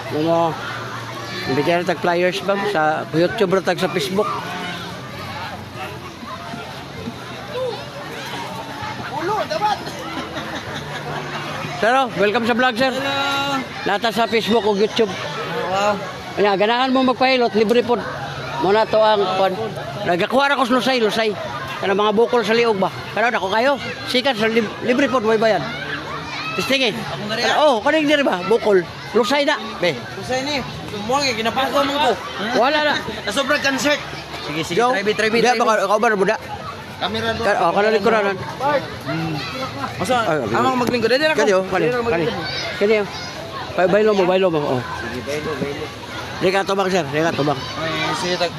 Ano, hindi kaya tag flyers ba sa YouTube o tag sa Facebook? Ulo, dapat. Sir, welcome sa vlog, sir. Hello. Nata sa Facebook o YouTube. Wow. Kaya, ganahan mo magpahilot, libre po. Muna to ang kon. Nagakuha ako sa lusay. Kana mga bukol sa liog ba? Karon ako kayo. Sikat sa libre po, may bayan. Tistingi. Ako na rin. Oh, kaning diri ba? Bukol. Lusay na. Be. Kusay ni. Tumuang eh, ginapako mo ko. Wala na. Nasobrang concert. Sige, sige. Joe, Try me. Di ba ka ba buda? Camera doon. Oh, kana likuran. Masa, Ay, amang maglingkod. Dito ako. Kani. Kani. Baylo mo. Oh. Sige, bailo. Di ka tubang, sir. Di ka tubang. Ay, sige tag.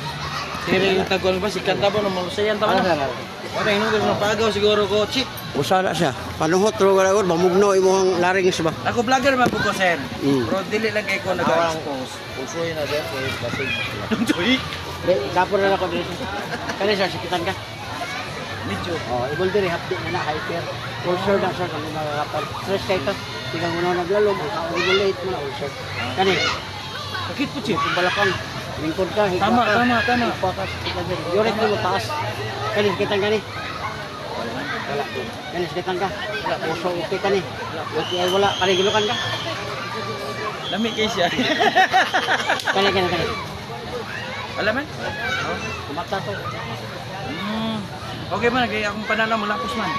Sige tagol ba si kanta ba no malusayan ta Ano, ba? sir? Wala inong gusto pagaw siguro ko chip. Usara siya. Panuhot ro gawon mamugno imong larynx ba? Ako vlogger man po ko sir. Mm. Pero dili lang kay ko nag-expose. Usoy na din kay basig. Joy. Di, kapur na ako dito. Kani sir, sikitan ka. Medyo. Oh, ibol diri hapdi na hyper. Ulcer na sir kung makakapal. Stress kay to. Tigang mo na naglalom, ulcer mo na ulcer. Kani. Sakit po chip. Balakang lingkod ka, higpa Tama, ka. tama. Higpa ka, kita diri. Yurik mo taas. Kani, sikitan ka ni. Wala. Kani, sikitan ka. Wala, puso, okay ka ni. Okay, ay wala. Kani, gilukan ka. Lami kay siya. Kani. Alam man? Kumata to. Okay man, kaya akong pananaw mo lapos man.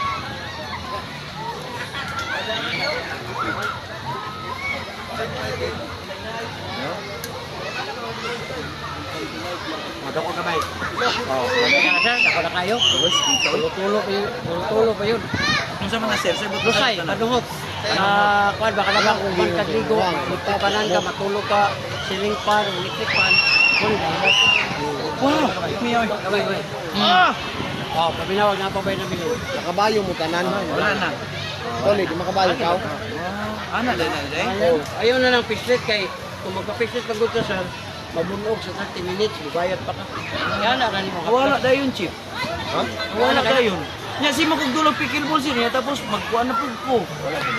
Madoko ka ba? Oh, kaya na sir, ako na kayo. Tulo pa yun. Kung sa mga sir, but Lusay, panuhot. Kuan ba kanabang kung man kagligo, magpapanan ka, matulog ka, ceiling fan, electric fan. Kun dapat. wow, miyaw. Kamay. Ah! Oh, paminawag na pa ba na bilog. Nakabayo mo tanan. Wala na. Toli, di makabayo ka. Ana dai. Ayaw na lang pislit kay kung magpa-pislit ka gud ka sir, mabunog sa 30 minutes, bayad pa ka. Yan na rin mo. Wala dayon chip. Ha? Wala dayon. Nya si magdulog pikil po siya tapos magkuan na pug ko.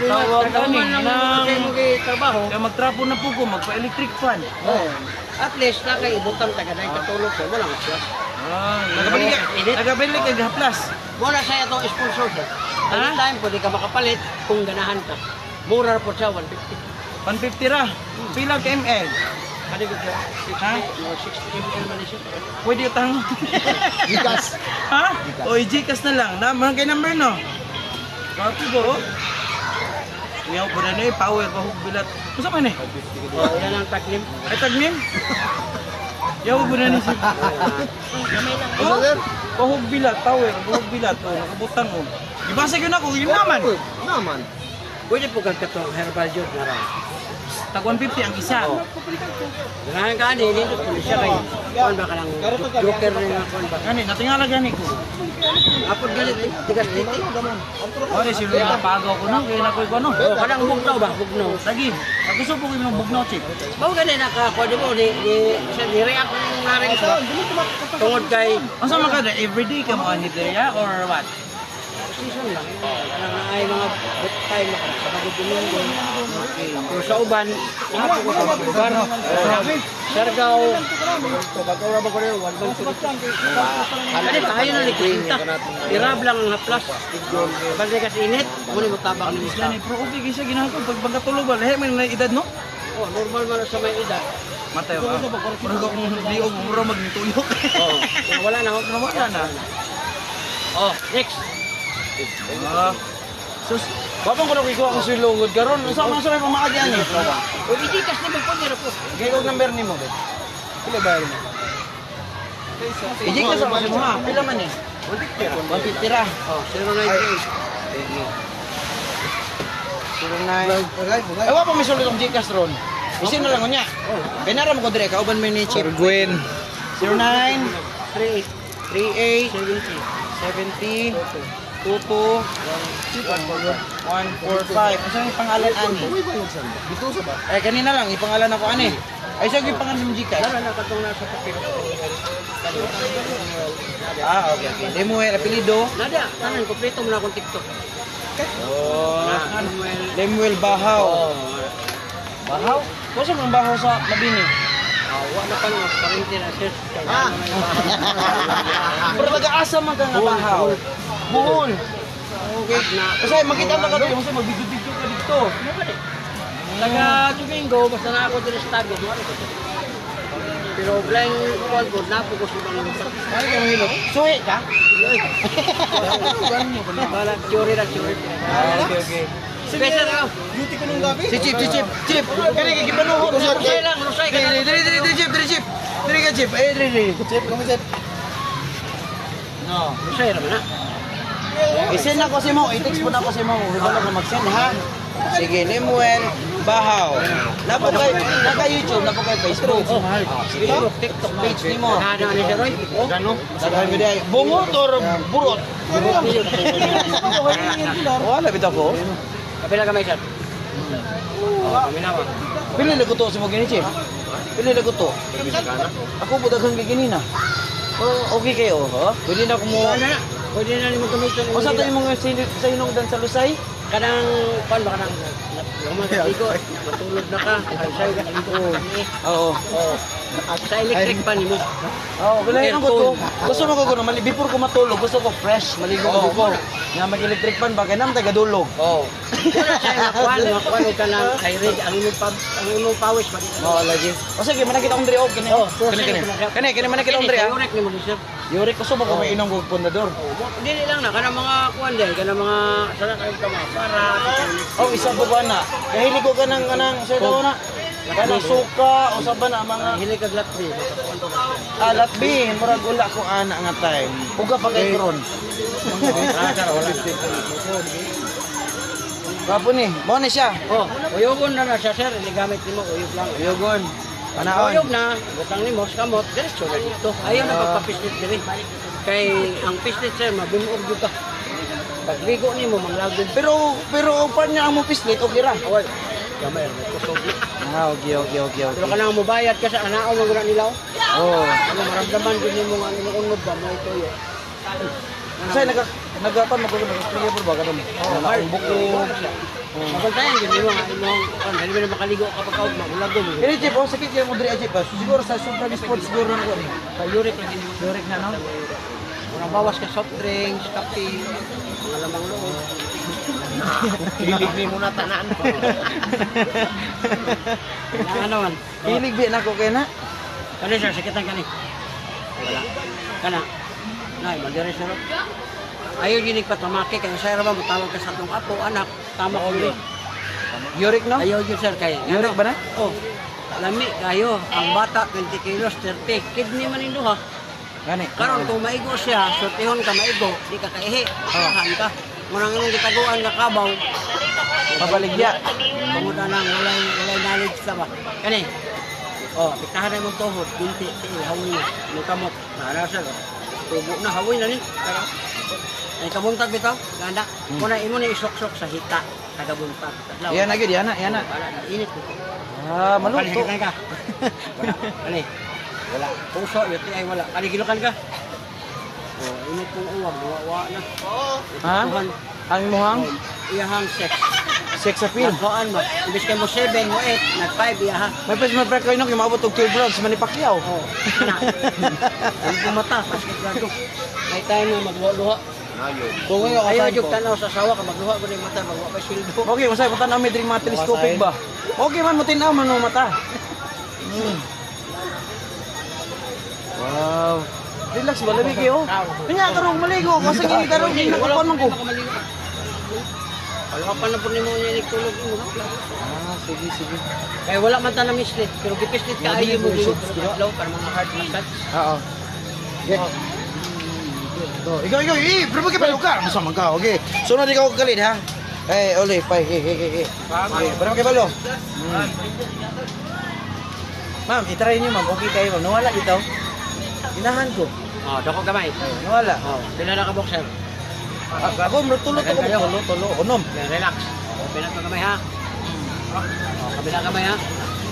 Tawag Kani ani lang nang kay mo kay trabaho. kaya magtrapo na pug ko magpa-electric fan. Oh. At least na kay ibutang taga na katulog sa wala siya. Nagabili ka gahaplas. Muna sa ito sponsor sir. Anytime pwede ka makapalit kung ganahan ka. Mura po siya 150. 150 ra. Pila ka ml? Kani ko siya. Ha? 60 ml man siya. Pwede utang. Gikas. Ha? O i-Gcash na lang. Naman kay number no. Kapi go. Yaw ko na ni power pa hug bilat. Kusa man eh? Oh, yan ang taklim. Ay tagnim. Yaw ko na ni si. Ano sir? Pahug bilat, power, pahug bilat. Oh, nakabutang oh. Gibasa gyud ako, yun naman. Naman. Pwede po kang katong herbal juice na rin. Tag 150 ang isa. Ganahan ka ni, dito po siya kay. Kuan ba ka lang joker rin nga kuan ba? Gani, natingala gani ko. Apod galit eh. Tigas titi. Ore si Luya pagaw ko nang kay nakoy ko no. Oh, kadang bugnaw ba? Bugnaw. Lagi, ako gusto po ko yung bugnaw chip. Bao gani nakakuha di mo ni react ng naring ba? Tungod kay Asa man ka everyday ka mo ani ya or what? season lang. Kanang ay mga good time na sa pagduminggo. Pero sa uban, ako ko sa uban. Sargaw. Pagkaura ba ko rin, 1 month ko Kani tayo na likwinta. Irab lang ang haplas. Balik kasi init, muna mo tabak ng isla. Gani, pro okay kisa ginako pag pagkatulog ba lahi man na edad no? Oh, normal man sa may edad. Matay ba? Murag akong liog mura magtuyok. Oh, wala na. Wala na. Oh, next. Sus, babang ko na kuy ko ang silungod karon. Unsa man sa may pamaagi ani? O idikas na magpamira po. Gayog number nimo be. Pila bayar mo? Iji ka sa mo ha. Pila man ni? 150 ra. Oh, 098. 09. Ewa pa misulod ang Gcash ron. Isin na lang unya. Benara mo ko dire kauban mo ni Chip Gwen. 09 38 70 22 145. Asa yung pangalan ani? Dito sa ba? Ay kanina lang ipangalan ako ani. Ay sa yung pangalan ng Gcash. Wala na katong nasa papel. Ah, okay. Lemuel apelyido. Nada, tanan kompleto mo na akong TikTok. Oh, Lemuel. Lemuel Bahaw. Oh. Bahaw? Kung sa mga baho sa Mabini? Wala pa naman, parinti na sir. Pero nag-aasa man ka nga bahaw. Buhol. Okay. Kasi makita na ka doon, kasi magbidyo-bidyo ka dito. Taga Domingo, basta na ako din sa tago. Pero blind call ko, napo ko sa mga lupa. Ay, kaya mahilo. Suwi ka? Wala, theory na theory. Okay. Special ako. Duty ko nung gabi. Si Chip. Kani kay gipanuhot. Rusay lang, rusay ka lang. Diri Chip. Diri ka Chip. Eh, diri. Chip, kami Chip. No. Rusay naman na. I-send ako si mo, i-text mo na ako si mo. Wala ka mag-send ha. Sige, Lemuel Bahaw. Naka YouTube, naka kay Facebook. Sige, TikTok page ni mo. Ano ni Sir Roy? Gano? Daghan mo day. Bungot or burot? Wala bitaw ko. Kapila ka may sir? Kami naman. Pili na ko to sa mo gini, Chip. Pili na ko to. Ako budaghang gini na. Oh, okay kayo, ha? Pwede na ko mo. Pwede na mo gamitin. O sa tayo mga sa hinungdan sa Lusay? Kanang pan ba kanang ligo, matulog na ka, ay sa'yo ka ligo ka kami. Oo. At sa electric pan mo. Oo, bilay ko to. Gusto mo ko kuno before ko matulog, gusto ko fresh, maligo ko before. Nga mag-electric fan ba kay nam taga dulog. Oo. Kuan ka lang kay Red ang imong pawis ba dito. Oo, lagi. O sige, manakita kong diri og kini. Kani manakita kong diri ha. Yurik ni mo sir. Yuri ko sumo ko mainom og pundador. Dili lang na kanang mga kuan din, kanang mga sala kayo ka para. Oh, isa po ba na? Dahil ko ka ng kanang sa daw na. Kanang suka o sa ba na mga Hili ka glatri. alat bi, murag wala ko ana nga time. Uga pa kay kron. Kapo ni, mo ni siya. Oh, uyogon na siya sir, ini gamit nimo uyog lang. Yogon. Panaon. Uyog na, butang nimo sa kamot, diretso na dito. Ayaw na pagpapislit diri. Kay ang pislit sir mabinuog jud ka. Pagligo nimo manglagod. Pero pa niya ang mo pislit og ira. Away. Gamay mo kusog. Okay. Pero kanang mo bayad ka sa anao mo gura nila. Oh. Ano maramdaman din nimo ang imong unod ba mo ito yo. Say nagapan mo ko nag-clear ba ka mo? Ang buko. Mabantayan din nimo ang imong kan dali na makaligo kapag kaog magulagod. Kini Chip, oh, sakit yung mudri Chip. Siguro sa Supra Sports siguro na ko ni. Sa uric lagi nimo. Direct na no. Murang bawas ka soft drinks, kape, mga lamang loob. Hilig ni mo na tanan. Na ano man. Hilig bi na ko kay na. Kani sir, sakitan kani. Wala. Kana. Nay, mandiri sir. Ayaw ginig patamake kay sa ra ba mutawag ka sa atong apo anak, tama ko ni. Yurik no? Ayaw gyud sir kay. Yurik ba na? Oh. Lami kayo, ang bata 20 kilos 30, kidney man induha. Gani. Karon kung maigo siya, sortihon ka maigo, di ka kaihi. Kahan ka. Murang imong gitaguan nga kabaw. Pabaligya. Panguda nang walay knowledge sa ba. Kani. Oh, pitahan mo tuhod, binti, hawoy na. May kamot. Nara siya. Tubo na hawoy na ni. Kara. Ay kabuntag bitaw, ganda. Muna imo ni isok-sok sa hita, tagabuntag. Adlaw. Yan na gyud, yan na. Wala na init. Ah, maluto. Kani ka. Wala. Kani. Wala. Puso, yuti ay wala. Kaligilokan ka. Oh, init kong uwag, wawa na. Ha? Ang muhang Iyahang sex. sex appeal. Nagkoan mo. Ibig kayo mo 7, mo 8, nag-5 iyaha. May pwede mo pre kayo nung maabot og 12 rounds Manny Pacquiao. Oh, na. Ang kumata, basket grado. May time na magluha. Kung ngayon Ayaw yung tanaw sa sawa ka, magluha ko na yung mata, magluha pa yung sildo. Okay, usay punta na may drink mga telescopic ba? Okay man mo tinaw man mo mata. Wow. Relax ba labi kayo? Kanya karong maligo kasi gini karong nakakuan man ko. Wala pa na po ni mo niya nagtulog mo. Ah, sige. Kaya wala man ta na mislit, pero gipislit ka ayaw mo dito. Low para mga hard massage. Oo. Ikaw, pero ka pa lugar. Masama ka, okay. Sunod ikaw kalit ha. Oli, pay, pero balo. Ma'am, itry niyo ma'am, okay kayo ma'am. Nawala dito. Inahan ko. Oh, dako gamay. Nawala. Oh, pila na ka boxer. Ako, tulot ako. Tulo. Unom. Relax. Oh, pila ka gamay ha. Oh, kabila gamay ha.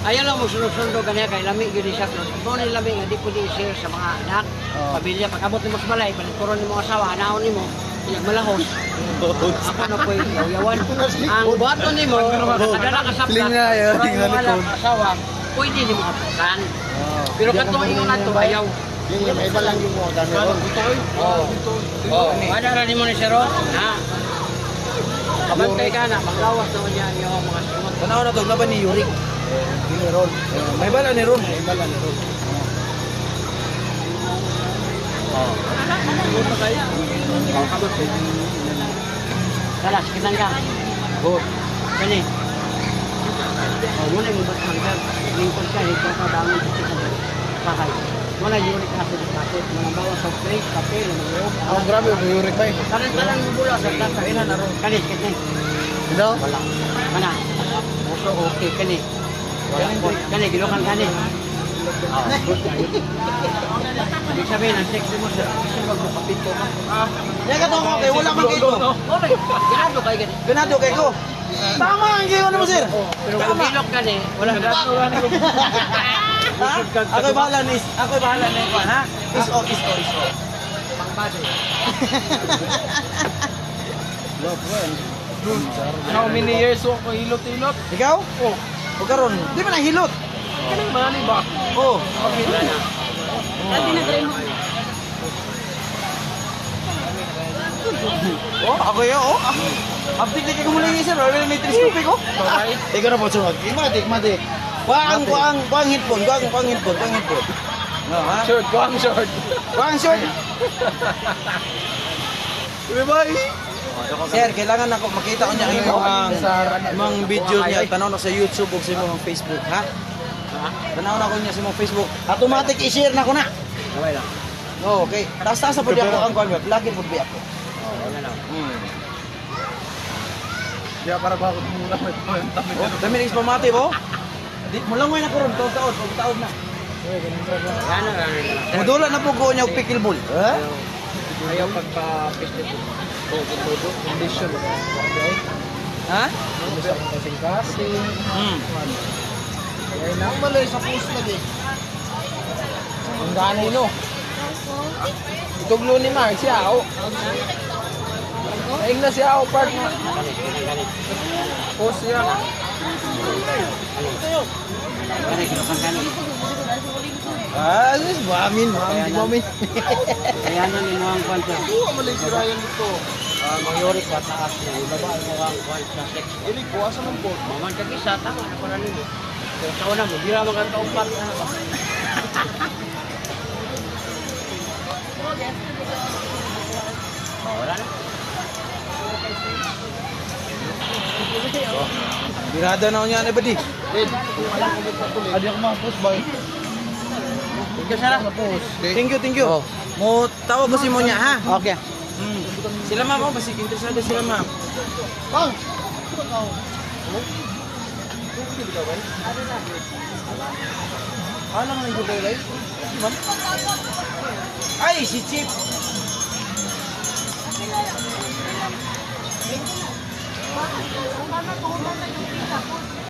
Ayaw lang mo sunod-sundo kaniya kay lami gyud siya. Mo ni lami nga di pwede i-share sa mga anak, pamilya. Pag abot nimo sa balay, panituron nimo asawa, anaon nimo. malahos. Ako na po yawan. Ang buhato ni mo, kadala ka sa Feeling na yun, tingnan wala likod. asawa, pwede ni mo kapakan. Pero kato yung ato, ayaw. Yung may iba lang yung mga gano'n. Wala rin mo ni Sero, ha? Kabantay ka na, maglawas naman yan yung mga sunod. Tanaw na to, laban ni Yurik. Yung Ron. May bala ni Ron. May iba lang Ron. Dalas, kitang ka. Good. Kani. Muna yung ba't hanggang. Lingkod ka, ikaw ka bangon sa chicken. Pakay. Wala uric acid acid. Mga bawa sa drink, kape, lumulog. Ang grabe, yung ba eh. Talang yung bula sa plata. Ina na ron. Kani, kitang. Ano? Wala. Kana. Oso, okay, kani. Wala po. Kani, gilokan kani. Ibig sabihin, ang sexy mo sa magpapapito ka. Kaya ka to ko, kay wala man kayo. Okay, ganado kay gani. Ganado kay ko. Tama ang giyo mo sir. Pero kung ilok ka ni, wala ganado ka ni. Ha? Ako'y bahala ni, ako'y bahala ni ko, ha? Is o. Pangpado. How many years ako hilot-hilot? Ikaw? Oh, O karon, di ba nahilot? kanang mani ba? Oh. Wala na. Oh, ako yo, oh. Abdik na kayo muli sir, wala may telescope ko. Ikaw na po sunod. Matik. Kuang headphone. No, ha? Short, go ang short. Kuang short. Bye-bye. Sir, kailangan ako makita ko niya ang mga video niya. Tanaw na sa YouTube o sa mga Facebook, ha? Tanaw na ko niya sa mga Facebook. Automatic i-share na ko na. Okay lang. Oh, okay. Taas-taas na po di ako ang kuwan. Lagi po di ako. Wala lang. Di para ba ako mula may kwenta mo. Oh, dami nang pamati po. Di mo lang na ko ron, taon na. Ano lang. Mudula na po ko niya og pickleball. Ha? Ayaw pagpa-piste po. Todo, condition. Okay? Ha? Kasing-kasing. Kaya na malay sa post lagi. Ang gani no. Ituglo ni Mark siya ako. Naing na siya ako part na. Post siya. Kani, gilokan kani. This bamin. Kaya na ni mo ang kwanta. Oo, malay si Ryan dito. Mangyori ka taas na. Ibaba mo ang kwanta sex. Ili ko, asa ng board? Maman ka kisa, tama na ko na nito. Kung sa una mo, bira mo kang kaumpat na ba? Wala na. Birada na niya na ba di? Adi ako mga-post ba? Ikaw sana. Thank you. Mo tawag ko si mo niya, ha? Okay. Sila ma'am, oh, basi interesado sila ma'am. Bang! Ano man yung gulay? Ma'am? Ay, si Chip.